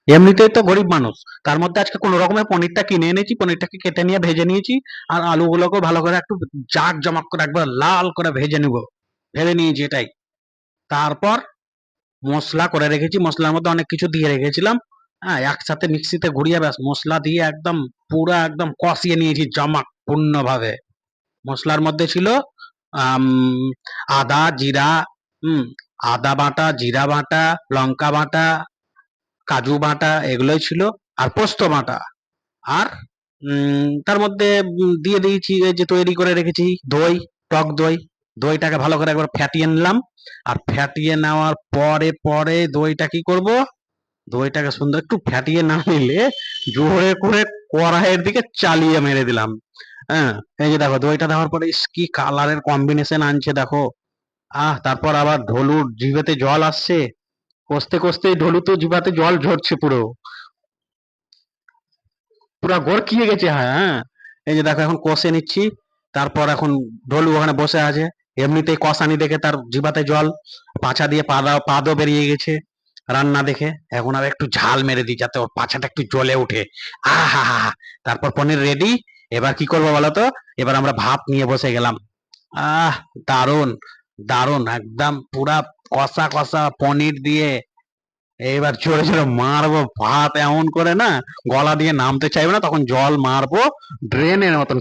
এমনিতেই তো গরিব মানুষ, তার মধ্যে আজকে কোনো রকমের পনিরটা কিনে এনেছি, পনিরটাকে কেটে নিয়ে ভেজে নিয়েছি, আর আলুগুলোকেও ভালো করে একটু জাক জমক করে একবার লাল করে ভেজে নিব, ভেজে নিয়েছি এটাই। তারপর মশলা করে রেখেছি, মশলার মধ্যে অনেক কিছু দিয়ে রেখেছিলাম। হ্যাঁ, একসাথে মিক্সিতে ঘুরিয়ে ব্যাস মশলা দিয়ে একদম পুরা একদম কষিয়ে নিয়েছি জমাক পূর্ণ ভাবে। মশলার মধ্যে ছিল আম, আদা জিরা, হুম, আদা বাটা, জিরা বাটা, লঙ্কা বাটা, কাজু বাটা, এগুলোই ছিল, আর পোস্ত বাটা। আর তার মধ্যে দিয়ে দিয়েছি এই যে তৈরি করে রেখেছি দই, টক দই। দইটাকে ভালো করে একবার ফ্যাটিয়ে নিলাম, আর ফ্যাটিয়ে নেওয়ার পরে পরে দইটা কি করব, দইটাকে সুন্দর একটু ফ্যাটিয়ে না নিলে জোরে করে কড়াইয়ের দিকে চালিয়ে মেরে দিলাম। হ্যাঁ, এই যে দেখো দইটা দেওয়ার পরে ইস কি কালারের কম্বিনেশন আনছে দেখো। তারপর আবার ঢলুর জিভেতে জল আসছে, কষতে কষতে ঢলু তো জিভাতে জল ঝরছে পুরো, পুরা গড়কিয়ে গেছে। হ্যাঁ, এই যে দেখো এখন কষে নিচ্ছি। তারপর এখন ঢোলু ওখানে বসে আছে, এমনিতেই কষানি দেখে তার জিভাতে জল, পাছা দিয়ে পাদও বেরিয়ে গেছে রান্না দেখে। এখন আর একটু ঝাল মেরে দিই যাতে ওর পাছাটা একটু জ্বলে ওঠে। হা হা। তারপর পনির রেডি। এবার কি করবো বলো তো, এবার আমরা ভাত নিয়ে বসে গেলাম। আহ দারুন, দারুন একদম পুরা কষা কষা পনির দিয়ে এইবার জোরে জোরে মারবো ভাত এমন করে না, গলা দিয়ে নামতে চাইবে না, তখন জল মারবো ড্রেনের মতন।